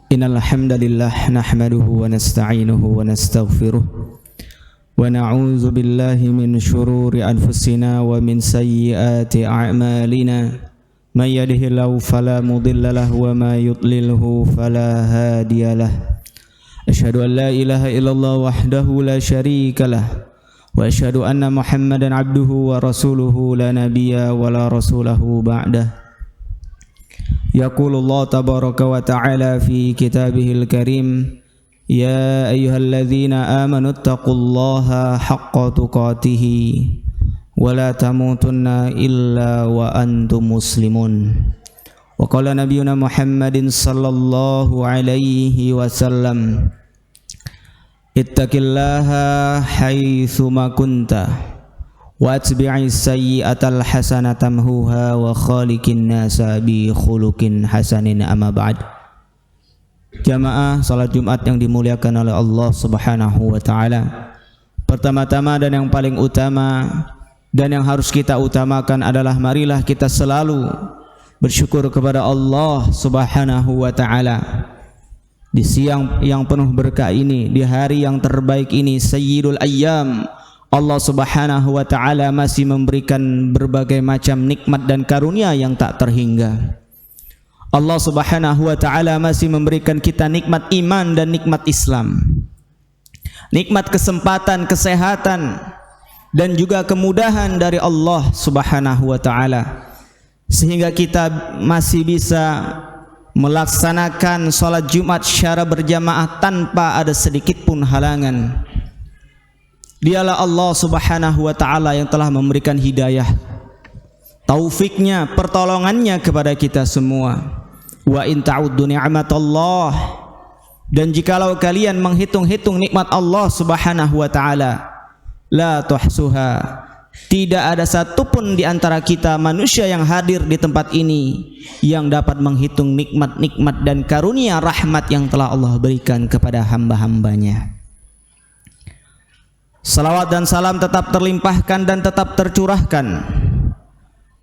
Innal hamdalillah nahmaduhu wa nasta'inuhu wa nastaghfiruh wa na'udzu billahi min shururi anfusina wa min sayyiati a'malina may yahdihillahu fala mudilla lahu wa may yudlilhu fala hadiyalah. Asyhadu an la ilaha illallah wahdahu la syarika lah wa asyhadu anna Muhammadan abduhu wa rasuluhu la nabiyya wa la rasulahu ba'dah. Yaqulullah tabaraka wa ta'ala fi kitabihil karim, ya ayyuhalladzina amanu taqullaha haqqa tuqatih wa la tamutunna illa wa antum muslimun. Wa qala nabiyuna Muhammadin sallallahu alaihi wasallam, ittaqillaha haitsu ma kunta wa atbi'is sayyi'atal hasanata tamhuha wa khaliqin nasa bi khuluqin hasanin, amma ba'd. Jamaah salat Jumat yang dimuliakan oleh Allah Subhanahu wa taala. Pertama-tama dan yang paling utama dan yang harus kita utamakan adalah marilah kita selalu bersyukur kepada Allah Subhanahu wa taala. Di siang yang penuh berkah ini, di hari yang terbaik ini, Sayyidul Ayyam, Allah Subhanahu wa ta'ala masih memberikan berbagai macam nikmat dan karunia yang tak terhingga. Allah Subhanahu wa ta'ala masih memberikan kita nikmat iman dan nikmat Islam, nikmat kesempatan, kesehatan, dan juga kemudahan dari Allah Subhanahu wa ta'ala, sehingga kita masih bisa melaksanakan sholat Jumat secara berjamaah tanpa ada sedikit pun halangan. Dialah Allah Subhanahu wa ta'ala yang telah memberikan hidayah, taufiknya, pertolongannya kepada kita semua. Wa in ta'uddu ni'matallah, dan jikalau kalian menghitung-hitung nikmat Allah Subhanahu wa ta'ala, la tuhsuha, tidak ada satupun di antara kita manusia yang hadir di tempat ini yang dapat menghitung nikmat-nikmat dan karunia rahmat yang telah Allah berikan kepada hamba-hambanya. Salawat dan salam tetap terlimpahkan dan tetap tercurahkan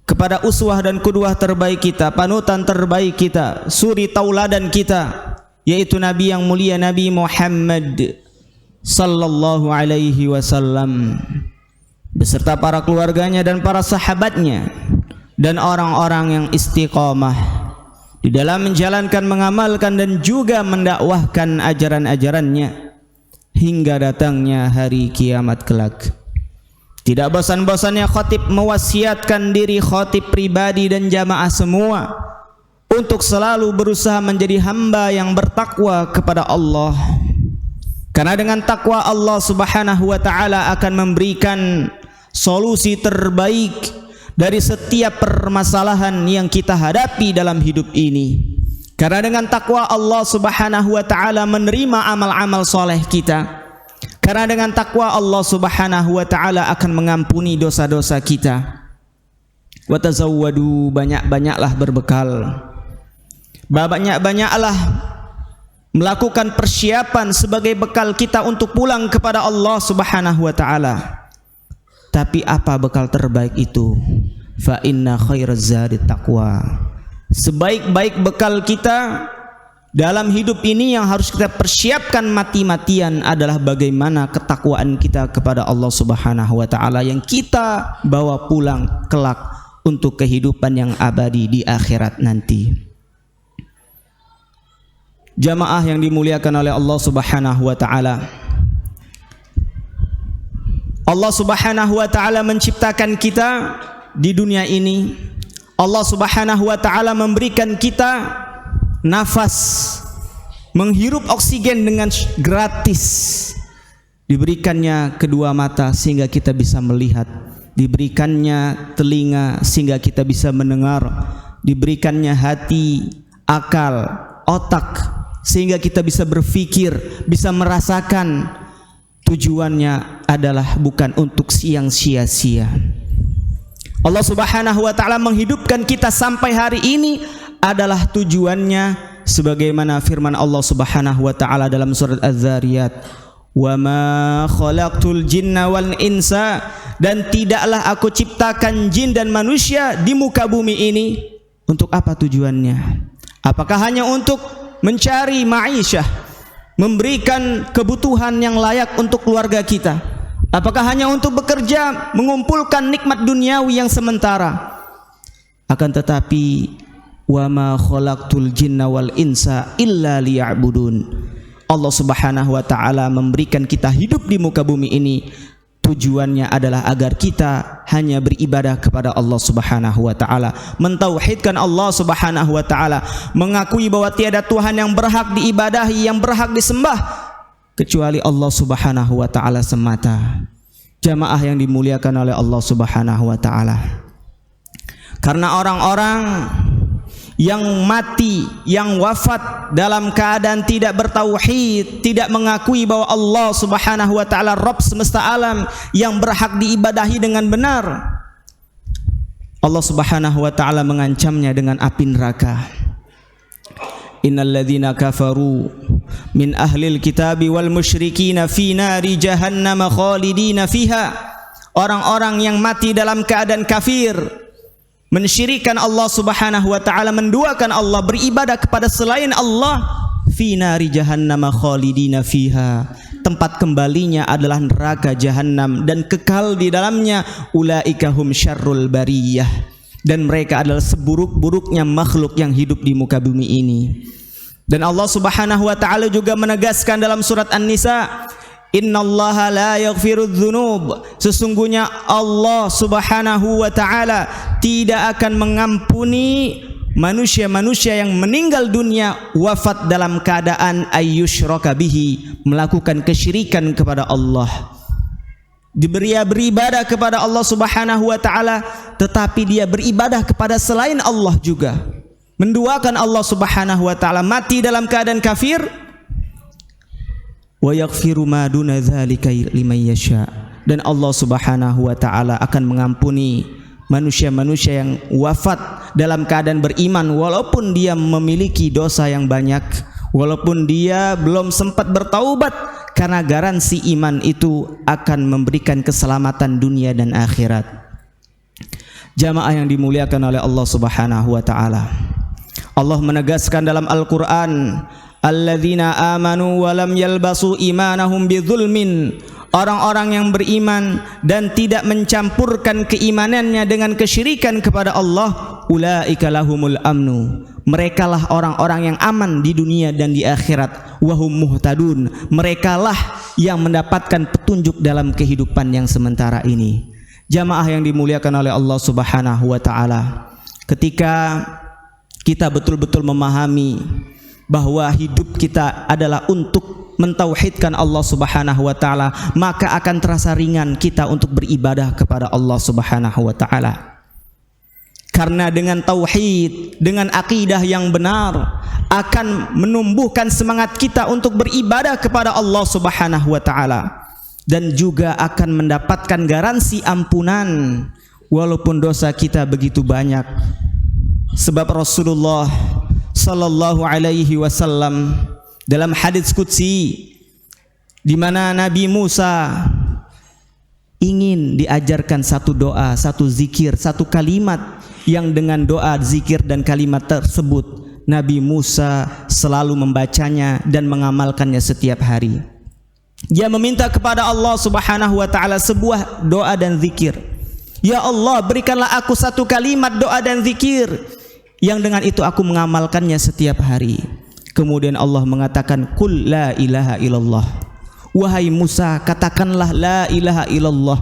kepada uswah dan qudwah terbaik kita, panutan terbaik kita, suri tauladan kita, yaitu Nabi yang mulia, Nabi Muhammad sallallahu alaihi wasallam, beserta para keluarganya dan para sahabatnya dan orang-orang yang istiqamah di dalam menjalankan, mengamalkan dan juga mendakwahkan ajaran-ajarannya hingga datangnya hari kiamat kelak. Tidak bosan-bosannya khatib mewasiatkan diri khatib pribadi dan jamaah semua untuk selalu berusaha menjadi hamba yang bertakwa kepada Allah, karena dengan takwa Allah Subhanahu wa ta'ala akan memberikan solusi terbaik dari setiap permasalahan yang kita hadapi dalam hidup ini. Karena dengan takwa Allah Subhanahu wa ta'ala menerima amal-amal soleh kita. Karena dengan takwa Allah Subhanahu wa ta'ala akan mengampuni dosa-dosa kita. Wa tazawwadu, banyak-banyaklah berbekal, banyak-banyaklah melakukan persiapan sebagai bekal kita untuk pulang kepada Allah Subhanahu wa ta'ala. Tapi apa bekal terbaik itu? Fa inna khairaz zadi taqwa. Sebaik-baik bekal kita dalam hidup ini yang harus kita persiapkan mati-matian adalah bagaimana ketakwaan kita kepada Allah Subhanahu wa ta'ala yang kita bawa pulang kelak untuk kehidupan yang abadi di akhirat nanti. Jamaah yang dimuliakan oleh Allah Subhanahu wa ta'ala, Allah Subhanahu wa ta'ala menciptakan kita di dunia ini. Allah Subhanahu wa ta'ala memberikan kita nafas, menghirup oksigen dengan gratis. Diberikannya kedua mata sehingga kita bisa melihat, diberikannya telinga sehingga kita bisa mendengar, diberikannya hati, akal, otak sehingga kita bisa berpikir, bisa merasakan. Tujuannya adalah bukan untuk siang sia-sia. Allah Subhanahu wa ta'ala menghidupkan kita sampai hari ini adalah tujuannya sebagaimana firman Allah Subhanahu wa ta'ala dalam surat Az-Zariyat, wa ma khalaqtul jinna wal insa, dan tidaklah aku ciptakan jin dan manusia di muka bumi ini. Untuk apa tujuannya? Apakah hanya untuk mencari ma'isyah, memberikan kebutuhan yang layak untuk keluarga kita? Apakah hanya untuk bekerja, mengumpulkan nikmat duniawi yang sementara? Akan tetapi wa ma khalaqtul jinna wal insa illa liya'budun. Allah Subhanahu wa taala memberikan kita hidup di muka bumi ini, tujuannya adalah agar kita hanya beribadah kepada Allah Subhanahu wa taala, mentauhidkan Allah Subhanahu wa taala, mengakui bahwa tiada Tuhan yang berhak diibadahi, yang berhak disembah kecuali Allah Subhanahu wa taala semata. Jamaah yang dimuliakan oleh Allah Subhanahu wa taala. Karena orang-orang yang mati, yang wafat dalam keadaan tidak bertauhid, tidak mengakui bahwa Allah Subhanahu wa taala Rabb semesta alam yang berhak diibadahi dengan benar, Allah Subhanahu wa taala mengancamnya dengan api neraka. Innal ladzina kafaru min ahlil kitabi wal musyrikina fi nari jahannam khalidina fiha. Orang-orang yang mati dalam keadaan kafir, mensyirikkan Allah Subhanahu wa taala, menduakan Allah, beribadah kepada selain Allah, fi nari jahannam khalidina fiha, tempat kembalinya adalah neraka jahanam dan kekal di dalamnya. Ulaika hum syarrul bariyah, dan mereka adalah seburuk-buruknya makhluk yang hidup di muka bumi ini. Dan Allah Subhanahu wa taala juga menegaskan dalam surat An-Nisa, innallaha la yaghfirudz dzunub, sesungguhnya Allah Subhanahu wa taala tidak akan mengampuni manusia-manusia yang meninggal dunia wafat dalam keadaan ayyusyraka bihi, melakukan kesyirikan kepada Allah. Diberi beribadah kepada Allah Subhanahu wa taala, tetapi dia beribadah kepada selain Allah juga, menduakan Allah Subhanahu wa taala, mati dalam keadaan kafir. Wa yaghfiru ma duna dzalika liman yasha, dan Allah Subhanahu wa taala akan mengampuni manusia-manusia yang wafat dalam keadaan beriman walaupun dia memiliki dosa yang banyak, walaupun dia belum sempat bertaubat, karena garansi iman itu akan memberikan keselamatan dunia dan akhirat. Jamaah yang dimuliakan oleh Allah Subhanahu wa taala, Allah menegaskan dalam Al-Qur'an, alladzina amanu wa lam yalbasu imanahum bidzulmin, orang-orang yang beriman dan tidak mencampurkan keimanannya dengan kesyirikan kepada Allah, ulaika lahumul amnu, merekalah orang-orang yang aman di dunia dan di akhirat, wahum muhtadun, merekalah yang mendapatkan petunjuk dalam kehidupan yang sementara ini. Jamaah yang dimuliakan oleh Allah Subhanahu wa taala, ketika kita betul-betul memahami bahwa hidup kita adalah untuk mentauhidkan Allah Subhanahu wa taala, maka akan terasa ringan kita untuk beribadah kepada Allah Subhanahu wa taala. Karena dengan tauhid, dengan akidah yang benar, akan menumbuhkan semangat kita untuk beribadah kepada Allah Subhanahu wa taala, dan juga akan mendapatkan garansi ampunan walaupun dosa kita begitu banyak. Sebab Rasulullah sallallahu alaihi wasallam dalam hadits qudsi, di mana Nabi Musa ingin diajarkan satu doa, satu zikir, satu kalimat yang dengan doa, zikir dan kalimat tersebut Nabi Musa selalu membacanya dan mengamalkannya setiap hari. Dia meminta kepada Allah Subhanahu wa taala sebuah doa dan zikir. Ya Allah, berikanlah aku satu kalimat doa dan zikir yang dengan itu aku mengamalkannya setiap hari. Kemudian Allah mengatakan, qul la ilaha illallah, wahai Musa, katakanlah la ilaha illallah,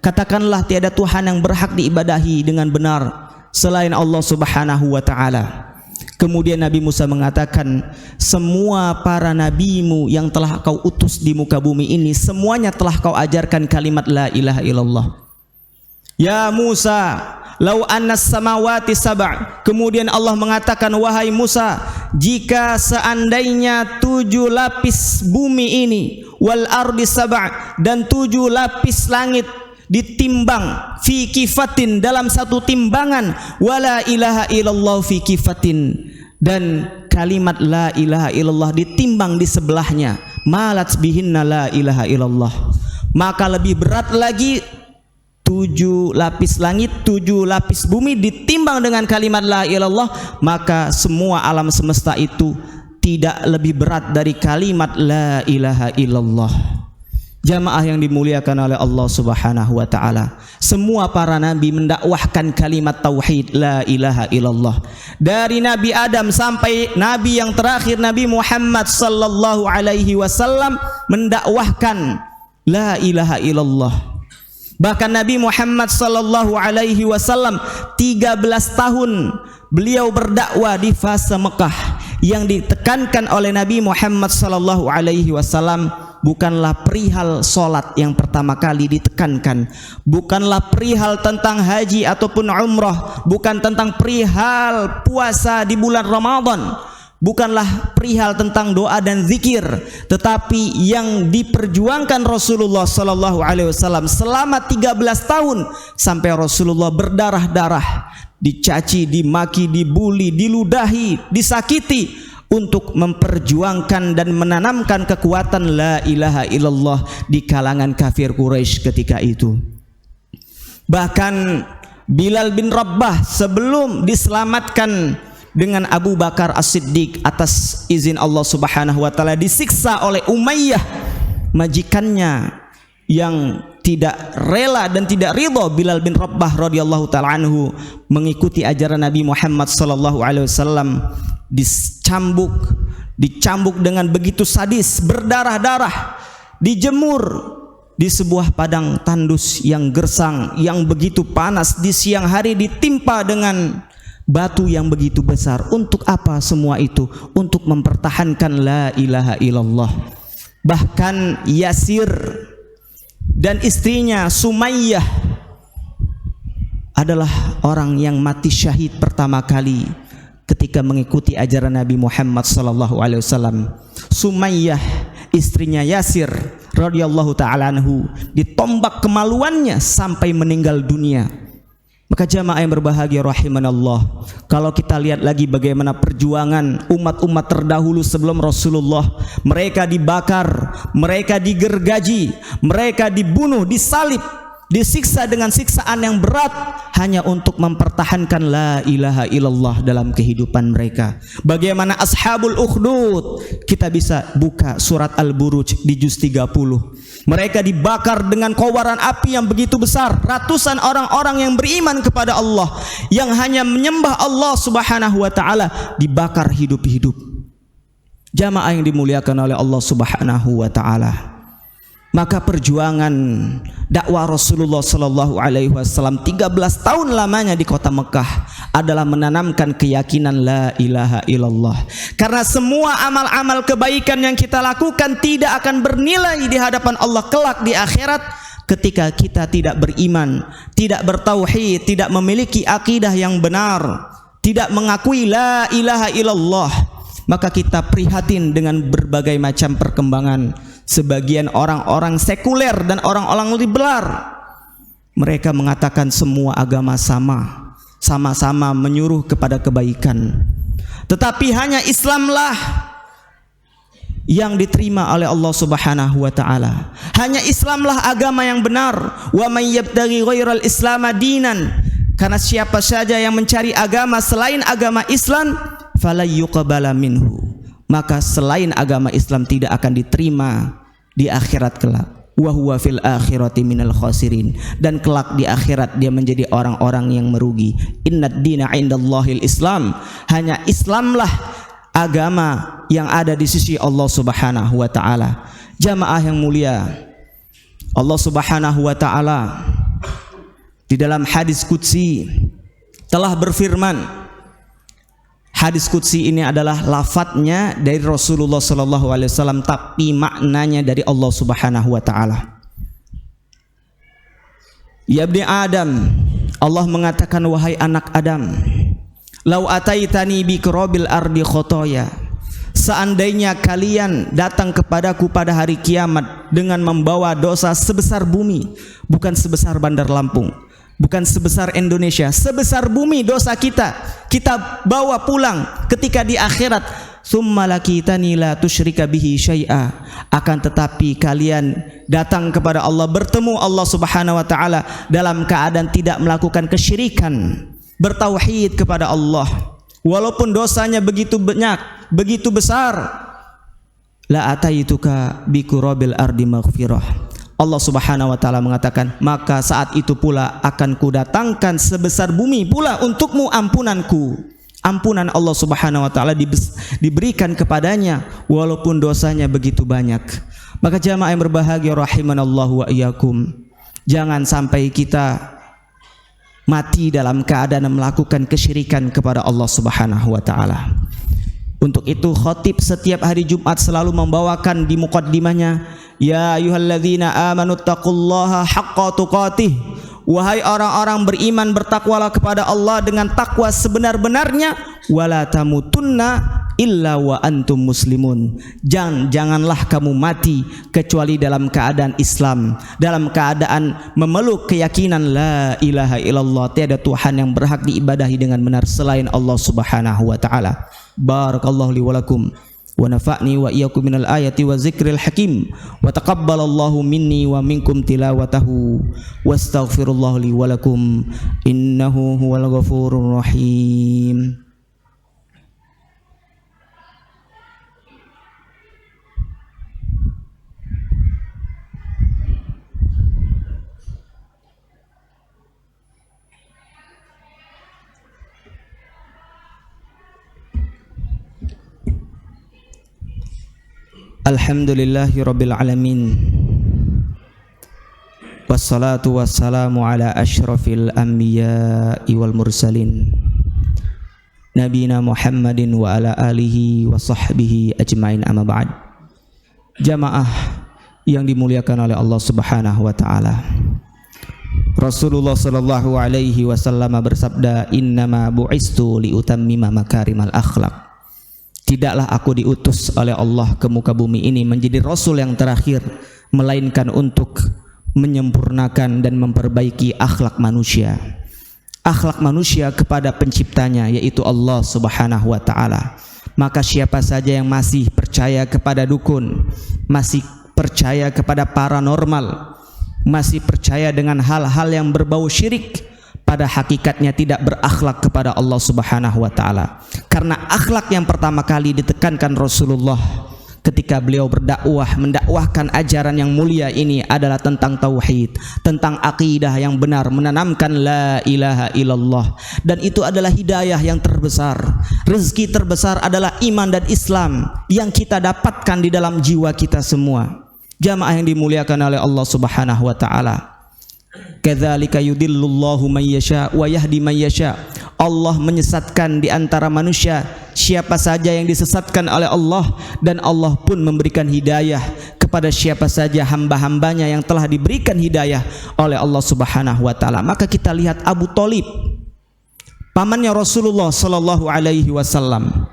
katakanlah tiada Tuhan yang berhak diibadahi dengan benar selain Allah Subhanahu wa taala. Kemudian Nabi Musa mengatakan, semua para nabimu yang telah kau utus di muka bumi ini, semuanya telah kau ajarkan kalimat la ilaha illallah. Ya Musa, lau annas samawati sab'. Kemudian Allah mengatakan, wahai Musa, jika seandainya 7 lapis bumi ini, wal ardi sab', dan 7 lapis langit ditimbang, fi kifatin, dalam satu timbangan, wala ilaha illallah fi kifatin, dan kalimat la ilaha illallah ditimbang di sebelahnya, malat bihinna la ilaha illallah, maka lebih berat lagi 7 lapis langit, 7 lapis bumi ditimbang dengan kalimat la ilallah, maka semua alam semesta itu tidak lebih berat dari kalimat la ilaha illallah. Jamaah yang dimuliakan oleh Allah Subhanahu wa taala, semua para nabi mendakwahkan kalimat tauhid la ilaha illallah. Dari Nabi Adam sampai nabi yang terakhir Nabi Muhammad sallallahu alaihi wasallam mendakwahkan la ilaha illallah. Bahkan Nabi Muhammad sallallahu alaihi wasallam 13 tahun beliau berdakwah di fase Mekah. Yang ditekankan oleh Nabi Muhammad sallallahu alaihi wasallam bukanlah perihal solat yang pertama kali ditekankan, bukanlah perihal tentang haji ataupun umrah, bukan tentang perihal puasa di bulan Ramadan, bukanlah perihal tentang doa dan zikir, tetapi yang diperjuangkan Rasulullah sallallahu alaihi wasallam selama 13 tahun sampai Rasulullah berdarah-darah, dicaci, dimaki, dibuli, diludahi, disakiti untuk memperjuangkan dan menanamkan kekuatan la ilaha illallah di kalangan kafir Quraisy ketika itu. Bahkan Bilal bin Rabah sebelum diselamatkan dengan Abu Bakar As-Siddiq atas izin Allah Subhanahu wa taala disiksa oleh Umayyah, majikannya yang tidak rela dan tidak ridha Bilal bin Rabah radhiyallahu taala anhu mengikuti ajaran Nabi Muhammad sallallahu alaihi wasallam, dicambuk dengan begitu sadis, berdarah-darah, dijemur di sebuah padang tandus yang gersang, yang begitu panas, di siang hari ditimpa dengan batu yang begitu besar. Untuk apa semua itu? Untuk mempertahankan la ilaha illallah. Bahkan Yasir dan istrinya Sumayyah adalah orang yang mati syahid pertama kali ketika mengikuti ajaran Nabi Muhammad sallallahu alaihi wasallam. Sumayyah istrinya Yasir radhiyallahu taala anhu ditombak kemaluannya sampai meninggal dunia. Maka jamaah yang berbahagia rahimanallah, kalau kita lihat lagi bagaimana perjuangan umat-umat terdahulu sebelum Rasulullah, mereka dibakar, mereka digergaji, mereka dibunuh, disalib, disiksa dengan siksaan yang berat hanya untuk mempertahankan la ilaha illallah dalam kehidupan mereka. Bagaimana ashabul ukhdud, kita bisa buka surat Al-Buruj di juz 30. Mereka dibakar dengan kobaran api yang begitu besar. Ratusan orang-orang yang beriman kepada Allah, yang hanya menyembah Allah Subhanahu wa taala, dibakar hidup-hidup. Jamaah yang dimuliakan oleh Allah Subhanahu wa taala, maka perjuangan dakwah Rasulullah sallallahu alaihi wasallam 13 tahun lamanya di kota Mekah adalah menanamkan keyakinan la ilaha illallah. Karena semua amal-amal kebaikan yang kita lakukan tidak akan bernilai di hadapan Allah kelak di akhirat ketika kita tidak beriman, tidak bertauhid, tidak memiliki akidah yang benar, tidak mengakui la ilaha illallah. Maka kita prihatin dengan berbagai macam perkembangan sebagian orang-orang sekuler dan orang-orang liberal. Mereka mengatakan semua agama sama-sama menyuruh kepada kebaikan, tetapi hanya Islamlah yang diterima oleh Allah Subhanahu wa taala. Hanya Islamlah agama yang benar. Wa may yabtaghi ghairal islam dinan, karena siapa saja yang mencari agama selain agama Islam, fala yuqbala minhu, maka selain agama Islam tidak akan diterima di akhirat kelak. Wa huwa fil akhirati minal khasirin, dan kelak di akhirat dia menjadi orang-orang yang merugi. Innad dina indallahil Islam, hanya Islamlah agama yang ada di sisi Allah Subhanahu wa taala. Jamaah yang mulia, Allah Subhanahu wa taala di dalam hadis qudsi telah berfirman. Hadis qudsi ini adalah lafadznya dari Rasulullah sallallahu alaihi wasallam, tapi maknanya dari Allah Subhanahu wa taala. Ya ibni Adam, Allah mengatakan, wahai anak Adam, lau ataitani bi qurabil ardi khotoya, seandainya kalian datang kepadaku pada hari kiamat dengan membawa dosa sebesar bumi, bukan sebesar Bandar Lampung, bukan sebesar Indonesia, sebesar bumi dosa kita bawa pulang ketika di akhirat. Summa lakitani la tusyrika bihi syai'a, akan tetapi kalian datang kepada Allah, bertemu Allah Subhanahu wa taala dalam keadaan tidak melakukan kesyirikan, bertauhid kepada Allah. Walaupun dosanya begitu banyak, begitu besar, la ataituka bi qurabil ardi maghfirah. Allah Subhanahu wa taala mengatakan, maka saat itu pula akan kudatangkan sebesar bumi pula untukmu ampunanku. Ampunan Allah Subhanahu wa taala diberikan kepadanya walaupun dosanya begitu banyak. Maka jamaah yang berbahagia rahimanallahu wa iyyakum, jangan sampai kita mati dalam keadaan melakukan kesyirikan kepada Allah Subhanahu wa taala. Untuk itu khatib setiap hari Jumat selalu membawakan di muqaddimahnya, ya ayyuhalladzina amanu taqullaha haqqa tuqatih. Wahai orang-orang beriman, bertakwalah kepada Allah dengan takwa sebenar-benarnya, wala tamutunna illa wa antum muslimun. Janganlah kamu mati kecuali dalam keadaan Islam, dalam keadaan memeluk keyakinan la ilaha illallah, tiada Tuhan yang berhak diibadahi dengan benar selain Allah Subhanahu wa taala. Barakallahu li wa lakum wa nafa'ni wa iyyakum minal ayati wa zikril hakim wa taqabbalallahu minni wa minkum tilawatahu wastaghfirullahu li wa lakum innahu huwal ghafurur rahim. Alhamdulillahi rabbil alamin, wassalatu wassalamu ala ashrafil anbiya'i wal mursalin, nabiyina Muhammadin wa ala alihi wa sahbihi ajmain, amma ba'd. Jamaah yang dimuliakan oleh Allah Subhanahu wa taala, Rasulullah sallallahu alaihi wasallam bersabda, innama bu'istu liutammima makarimal akhlaq. Tidaklah aku diutus oleh Allah ke muka bumi ini menjadi Rasul yang terakhir, melainkan untuk menyempurnakan dan memperbaiki akhlak manusia. Akhlak manusia kepada penciptanya, yaitu Allah Subhanahu wa ta'ala. Maka siapa saja yang masih percaya kepada dukun, masih percaya kepada paranormal, masih percaya dengan hal-hal yang berbau syirik, pada hakikatnya tidak berakhlak kepada Allah Subhanahu wa taala. Karena akhlak yang pertama kali ditekankan Rasulullah ketika beliau berdakwah, mendakwahkan ajaran yang mulia ini adalah tentang tauhid, tentang akidah yang benar, menanamkan la ilaha illallah. Dan itu adalah hidayah yang terbesar. Rezeki terbesar adalah iman dan Islam yang kita dapatkan di dalam jiwa kita semua. Jamaah yang dimuliakan oleh Allah Subhanahu wa taala. Kadzalika yudillullahu man yasha wa yahdi man yasha. Allah menyesatkan di antara manusia siapa saja yang disesatkan oleh Allah, dan Allah pun memberikan hidayah kepada siapa saja hamba-hambanya yang telah diberikan hidayah oleh Allah Subhanahu wa taala. Maka kita lihat Abu Thalib, pamannya Rasulullah sallallahu alaihi wasallam,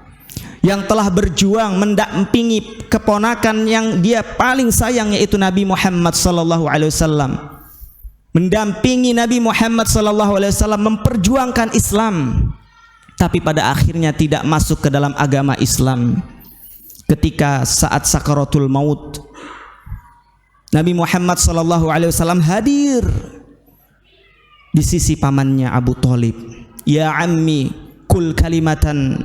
yang telah berjuang mendampingi keponakan yang dia paling sayang, yaitu Nabi Muhammad sallallahu alaihi wasallam. Mendampingi Nabi Muhammad sallallahu alaihi wasallam memperjuangkan Islam, tapi pada akhirnya tidak masuk ke dalam agama Islam. Ketika saat sakaratul maut, Nabi Muhammad sallallahu alaihi wasallam hadir di sisi pamannya Abu Thalib. Ya ammi, kul kalimatan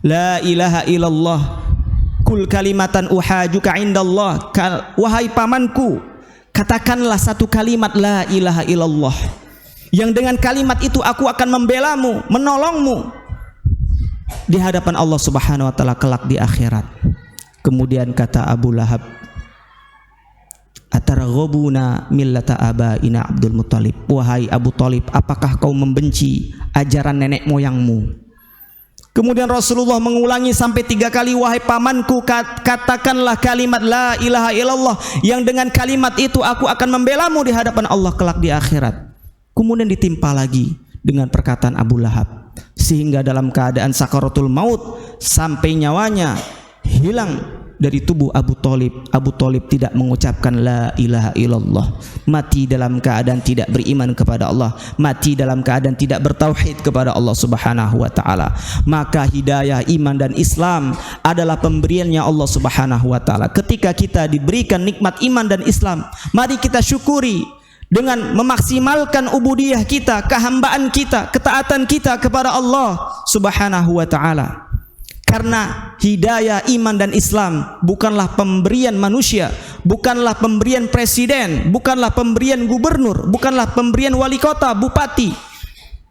la ilaha illallah, kul kalimatan uhajuka indallah. Wahai pamanku, katakanlah satu kalimat la ilaha illallah, yang dengan kalimat itu aku akan membelamu, menolongmu di hadapan Allah Subhanahu wa taala kelak di akhirat. Kemudian kata Abu Lahab, atarghabuna millata abaina Abdul Muthalib. Wahai Abu Thalib, apakah kau membenci ajaran nenek moyangmu? Kemudian Rasulullah mengulangi sampai 3 kali, wahai pamanku, katakanlah kalimat la ilaha illallah, yang dengan kalimat itu aku akan membelamu di hadapan Allah kelak di akhirat. Kemudian ditimpa lagi dengan perkataan Abu Lahab, sehingga dalam keadaan sakaratul maut sampai nyawanya hilang dari tubuh Abu Thalib tidak mengucapkan la ilaha illallah, mati dalam keadaan tidak beriman kepada Allah, mati dalam keadaan tidak bertauhid kepada Allah Subhanahu wa taala. Maka hidayah iman dan Islam adalah pemberiannya Allah Subhanahu wa taala. Ketika kita diberikan nikmat iman dan Islam, mari kita syukuri dengan memaksimalkan ubudiyah kita, kehambaan kita, ketaatan kita kepada Allah Subhanahu wa taala. Karena hidayah iman dan Islam bukanlah pemberian manusia, bukanlah pemberian presiden, bukanlah pemberian gubernur, bukanlah pemberian wali kota, bupati,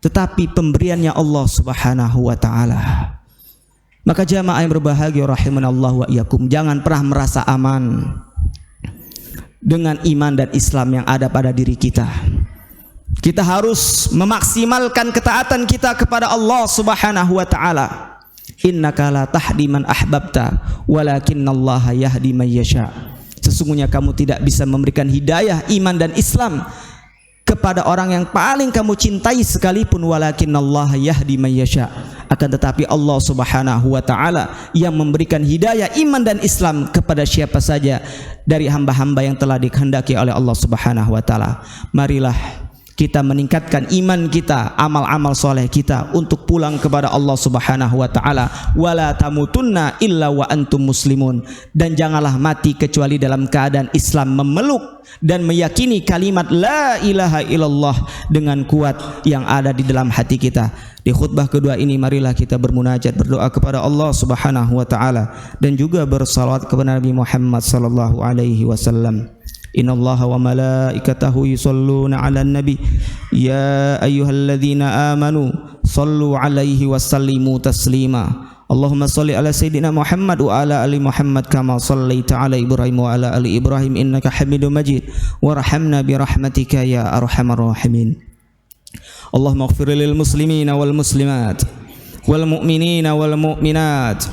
tetapi pemberiannya Allah Subhanahu wa taala. Maka jamaah yang berbahagia rahimanallah wa iyyakum, jangan pernah merasa aman dengan iman dan Islam yang ada pada diri kita. Kita harus memaksimalkan ketaatan kita kepada Allah Subhanahu wa taala. Innaka la tahdi man ahbabta walakinallaha yahdi man yasha. Sesungguhnya kamu tidak bisa memberikan hidayah iman dan Islam kepada orang yang paling kamu cintai sekalipun, walakinallaha yahdi man yasha. Akan tetapi Allah Subhanahu wa taala yang memberikan hidayah iman dan Islam kepada siapa saja dari hamba-hamba yang telah dikehendaki oleh Allah Subhanahu wa taala. Marilah kita meningkatkan iman kita, amal-amal soleh kita untuk pulang kepada Allah Subhanahu wa taala. Wala tamutunna illa wa antum muslimun, dan janganlah mati kecuali dalam keadaan Islam memeluk dan meyakini kalimat la ilaha illallah dengan kuat yang ada di dalam hati kita. Di khutbah kedua ini marilah kita bermunajat, berdoa kepada Allah Subhanahu wa taala dan juga bersalawat kepada Nabi Muhammad sallallahu alaihi wasallam. Innallaha wa malaikatahu yusholluna 'alan nabi ya ayyuhalladzina amanu shallu 'alaihi wa sallimu taslima. Allahumma shalli ala sayyidina Muhammad wa ala ali Muhammad kama shallaita ala Ibrahim wa ala ali Ibrahim innaka Hamidum Majid. Warhamna bi rahmatika ya arhamar rahimin. Allahumma ighfir lil muslimina wal muslimat wal mu'minina wal mu'minat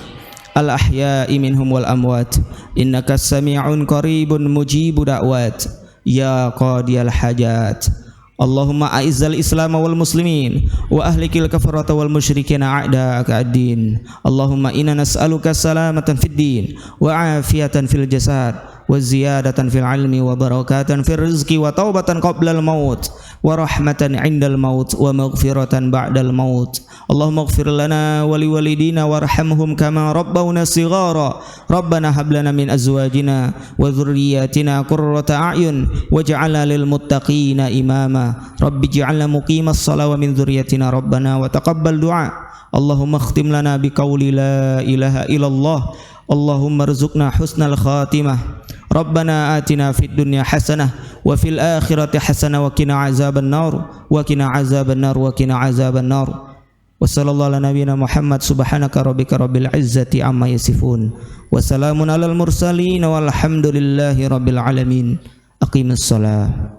al-ahya'i minhum wal amwat innaka sami'un qaribun mujibu da'wat ya qadiyal hajat. Allahumma a'izzal islam wal muslimin wa ahlikil kafarata wal musyrikin a'da'aka ad-din. Allahumma inna nas'aluka salamatan fid din wa afiyatan fil jasad wa ziyadatan fil ilmi wa barakatan fil rizqi wa taubatan qabla al maut wa rahmatan 'indal maut wa maghfiratan ba'dal maut. Allahumma ighfir lana wa liwalidina warhamhum kama rabbawna shighara. Rabbana hab lana min azwajina wa dhurriyyatina qurrata a'yun waj'alna lil muttaqina imama. Rabbi ij'alna muqimas shalah wa min dhurriyyatina rabbana wa taqabbal du'a. Allahumma khtim lana biqauli la ilaha illallah. Allahumma rzuqna husnal khatimah. Rabbana atina fid dunya hasanah wa fil akhirati hasanah wa qina azaban nar wa qina azaban nar wa qina azaban nar. Wa sallallahu ala nabiyyina Muhammad subhanaka rabbika rabbil izzati amma yasifun wa salamun alal mursalin walhamdulillahi rabbil alamin. Aqimus shalah.